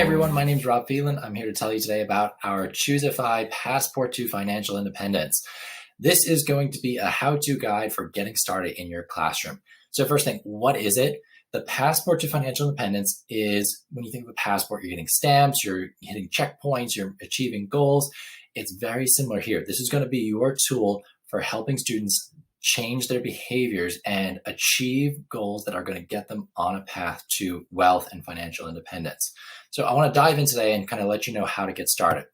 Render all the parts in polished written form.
everyone, my name is Rob Phelan. I'm here to tell you today about our ChooseFI Passport to Financial Independence. This is going to be a how-to guide for getting started in your classroom. So first thing, what is it? The Passport to Financial Independence is, when you think of a passport, you're getting stamps, you're hitting checkpoints, you're achieving goals. It's very similar here. This is going to be your tool for helping students change their behaviors and achieve goals that are going to get them on a path to wealth and financial independence. So I want to dive in today and kind of let you know how to get started.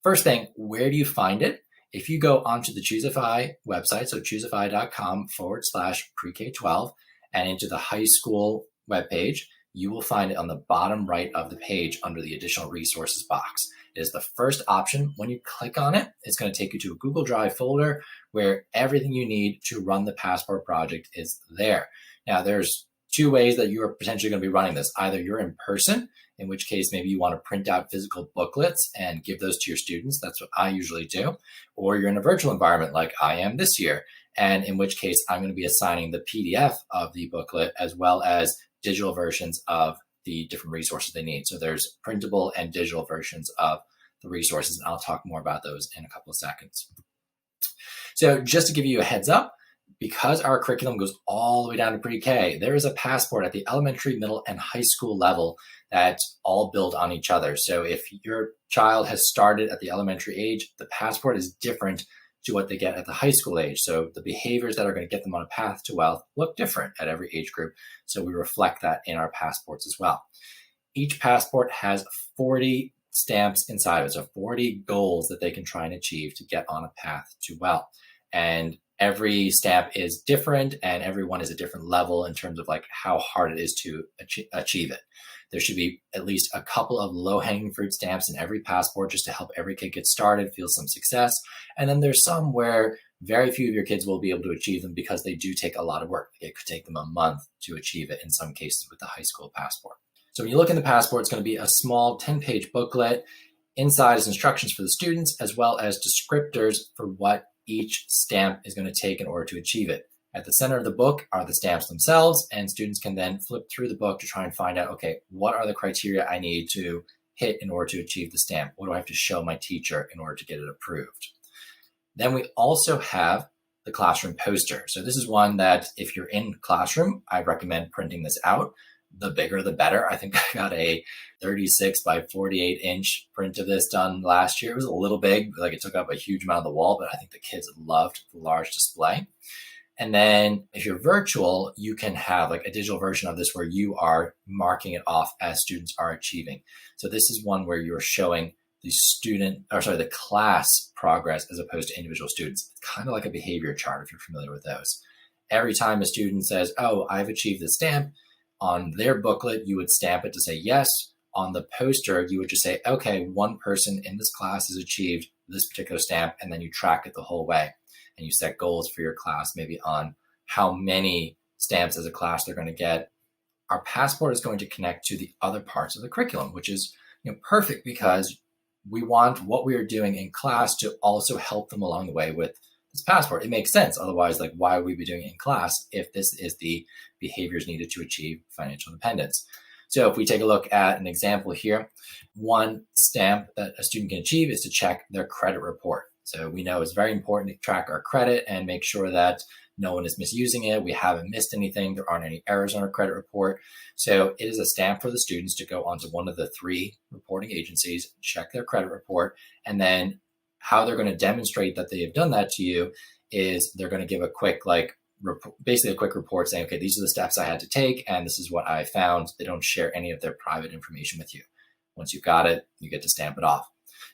First thing, where do you find it? If you go onto the ChooseFI website, so choosefi.com/pre-K12, and into the high school webpage, you will find it on the bottom right of the page under the additional resources box. It is the first option. When you click on it, it's going to take you to a Google Drive folder where everything you need to run the Passport project is there. Now, there's two ways that you are potentially going to be running this. Either you're in person, in which case maybe you want to print out physical booklets and give those to your students. That's what I usually do. Or you're in a virtual environment like I am this year, and in which case I'm going to be assigning the PDF of the booklet as well as digital versions of the different resources they need. So there's printable and digital versions of the resources, and I'll talk more about those in a couple of seconds. So just to give you a heads up, because our curriculum goes all the way down to pre-K, there is a passport at the elementary, middle, and high school level that all build on each other. So if your child has started at the elementary age, the passport is different to what they get at the high school age. So the behaviors that are going to get them on a path to wealth look different at every age group. So we reflect that in our passports as well. Each passport has 40 stamps inside of it. So 40 goals that they can try and achieve to get on a path to wealth. And every stamp is different, and everyone is a different level in terms of like how hard it is to achieve it. There should be at least a couple of low-hanging fruit stamps in every passport just to help every kid get started, feel some success. And then there's some where very few of your kids will be able to achieve them because they do take a lot of work. It could take them a month to achieve it in some cases with the high school passport. So when you look in the passport, it's going to be a small 10-page booklet. Inside is instructions for the students as well as descriptors for what each stamp is going to take in order to achieve it. At the center of the book are the stamps themselves, and students can then flip through the book to try and find out, okay, what are the criteria I need to hit in order to achieve the stamp? What do I have to show my teacher in order to get it approved? Then we also have the classroom poster. So this is one that if you're in classroom, I recommend printing this out. The bigger, the better. I think I got a 36 by 48 inch print of this done last year. It was a little big, like it took up a huge amount of the wall, but I think the kids loved the large display. And then if you're virtual, you can have like a digital version of this where you are marking it off as students are achieving. So this is one where you're showing the class progress as opposed to individual students. It's kind of like a behavior chart if you're familiar with those. Every time a student says, oh, I've achieved the stamp, on their booklet, you would stamp it to say yes. On the poster, you would just say, okay, one person in this class has achieved this particular stamp, and then you track it the whole way. And you set goals for your class, maybe on how many stamps as a class they're going to get. Our passport is going to connect to the other parts of the curriculum, which is perfect because we want what we are doing in class to also help them along the way with this passport. It makes sense. Otherwise, like, why would we be doing it in class if this is the behaviors needed to achieve financial independence? So if we take a look at an example here, one stamp that a student can achieve is to check their credit report. So we know it's very important to track our credit and make sure that no one is misusing it. We haven't missed anything. There aren't any errors on our credit report. So it is a stamp for the students to go onto one of the 3 reporting agencies, check their credit report, and then how they're going to demonstrate that they have done that to you is they're going to give a quick, basically a quick report saying, okay, these are the steps I had to take, and this is what I found. They don't share any of their private information with you. Once you've got it, you get to stamp it off.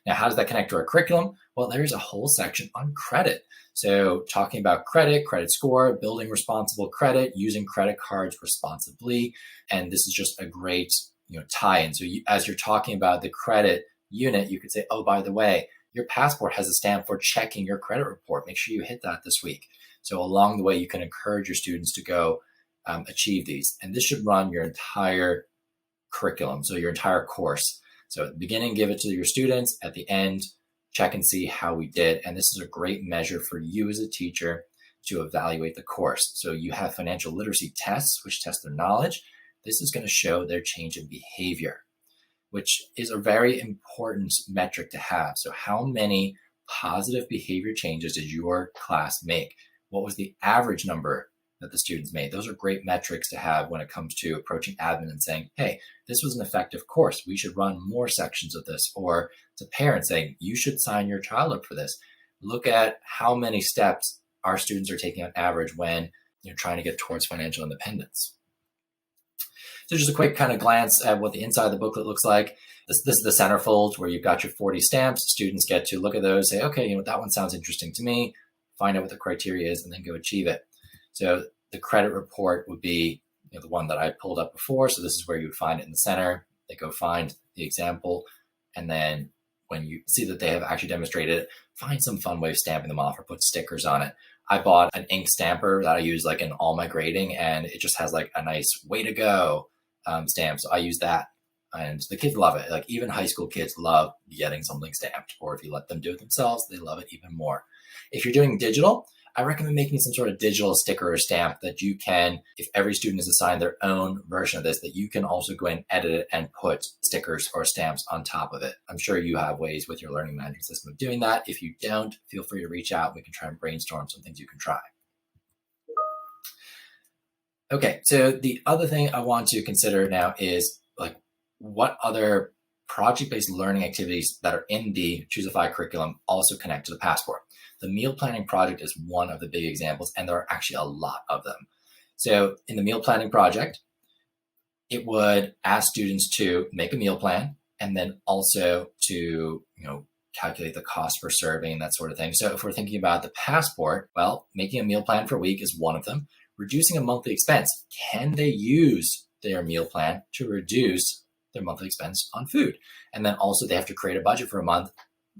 Now, how does that connect to our curriculum? Well, there's a whole section on credit. So talking about credit score, building responsible credit, using credit cards responsibly. And this is just a great tie-in. So as you're talking about the credit unit, you could say, oh, by the way, your passport has a stamp for checking your credit report. Make sure you hit that this week. So along the way, you can encourage your students to go achieve these. And this should run your entire curriculum, so your entire course. So at the beginning, give it to your students. At the end, check and see how we did. And this is a great measure for you as a teacher to evaluate the course. So you have financial literacy tests, which test their knowledge. This is going to show their change in behavior. which is a very important metric to have. So how many positive behavior changes did your class make? What was the average number that the students made? Those are great metrics to have when it comes to approaching admin and saying, hey, this was an effective course. We should run more sections of this. Or to parents saying, you should sign your child up for this. Look at how many steps our students are taking on average when you're trying to get towards financial independence. So just a quick kind of glance at what the inside of the booklet looks like. This is the centerfold where you've got your 40 stamps. Students get to look at those, say, okay, that one sounds interesting to me, find out what the criteria is, and then go achieve it. So the credit report would be the one that I pulled up before. So this is where you would find it in the center. They go find the example. And then when you see that they have actually demonstrated it, find some fun way of stamping them off or put stickers on it. I bought an ink stamper that I use like in all my grading, and it just has like a nice way to go stamp. So I use that, and the kids love it. Like even high school kids love getting something stamped, or if you let them do it themselves, they love it even more. If you're doing digital, I recommend making some sort of digital sticker or stamp that you can, if every student is assigned their own version of this, that you can also go and edit it and put stickers or stamps on top of it. I'm sure you have ways with your learning management system of doing that. If you don't, feel free to reach out. We can try and brainstorm some things you can try. Okay, so the other thing I want to consider now is like what other project-based learning activities that are in the ChooseFI curriculum also connect to the Passport. The meal planning project is one of the big examples, and there are actually a lot of them. So in the meal planning project, it would ask students to make a meal plan and then also to, calculate the cost per serving, that sort of thing. So if we're thinking about the Passport, well, making a meal plan for a week is one of them. Reducing a monthly expense. Can they use their meal plan to reduce their monthly expense on food? And then also they have to create a budget for a month.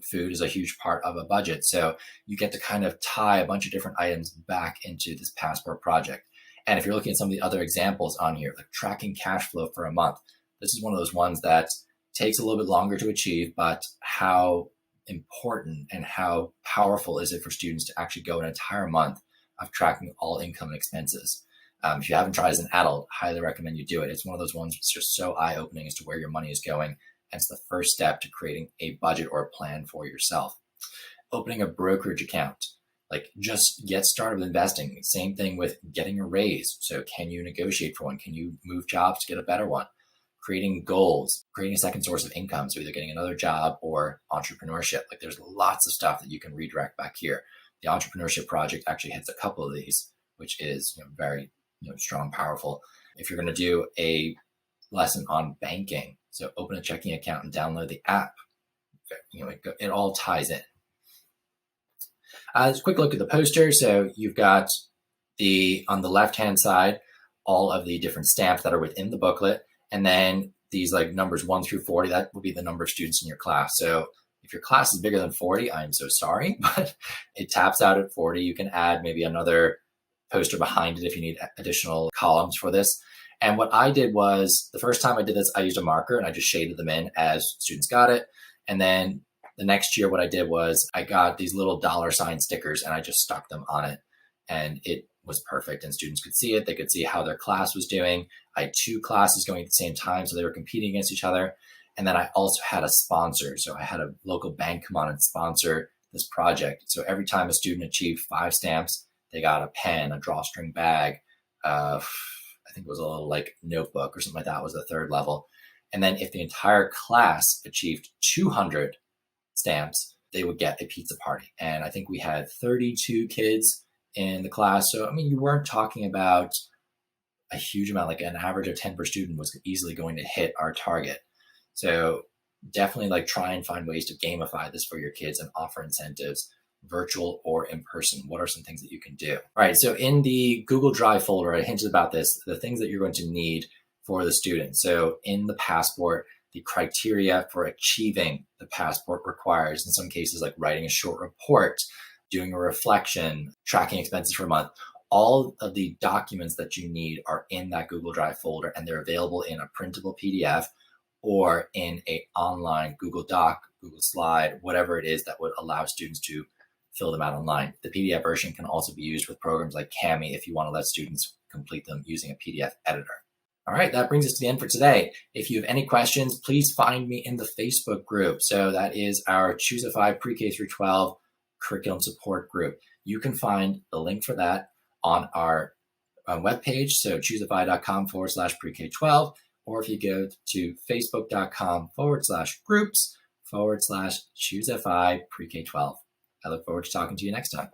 Food is a huge part of a budget. So you get to kind of tie a bunch of different items back into this Passport project. And if you're looking at some of the other examples on here, like tracking cash flow for a month, this is one of those ones that takes a little bit longer to achieve, but how important and how powerful is it for students to actually go an entire month of tracking all income and expenses. If you haven't tried as an adult, highly recommend you do it. It's one of those ones that's just so eye-opening as to where your money is going. And it's the first step to creating a budget or a plan for yourself. Opening a brokerage account, like just get started with investing. Same thing with getting a raise. So can you negotiate for one? Can you move jobs to get a better one? Creating goals, creating a second source of income. So either getting another job or entrepreneurship. Like there's lots of stuff that you can redirect back here. The entrepreneurship project actually hits a couple of these, which is very strong, powerful. If you're going to do a lesson on banking, so open a checking account and download the app. It all ties in. Just a quick look at the poster. So you've got on the left-hand side, all of the different stamps that are within the booklet. And then these like numbers 1 through 40, that would be the number of students in your class. So if your class is bigger than 40, I'm so sorry, but it taps out at 40. You can add maybe another poster behind it if you need additional columns for this. And what I did was, the first time I did this, I used a marker and I just shaded them in as students got it. And then the next year, what I did was I got these little $sign stickers and I just stuck them on it. And it was perfect. And students could see it. They could see how their class was doing. I had 2 classes going at the same time, so they were competing against each other. And then I also had a sponsor. So I had a local bank come on and sponsor this project. So every time a student achieved 5 stamps, they got a pen, a drawstring bag, I think it was a little like notebook or something like that was the 3rd level. And then if the entire class achieved 200 stamps, they would get a pizza party. And I think we had 32 kids in the class. So, you weren't talking about a huge amount, like an average of 10 per student was easily going to hit our target. So definitely try and find ways to gamify this for your kids and offer incentives, virtual or in person. What are some things that you can do? All right, so in the Google Drive folder, I hinted about this, the things that you're going to need for the student. So in the Passport, the criteria for achieving the Passport requires, in some cases, like writing a short report, doing a reflection, tracking expenses for a month. All of the documents that you need are in that Google Drive folder, and they're available in a printable PDF or in a online Google Doc, Google Slide, whatever it is that would allow students to fill them out online. The PDF version can also be used with programs like Kami if you want to let students complete them using a PDF editor. All right, that brings us to the end for today. If you have any questions, please find me in the Facebook group. So that is our ChooseFI Pre-K through 12 curriculum support group. You can find the link for that on our webpage, so choosefi.com/pre-K12, or if you go to facebook.com/groups/ChooseFI Pre-K12. I look forward to talking to you next time.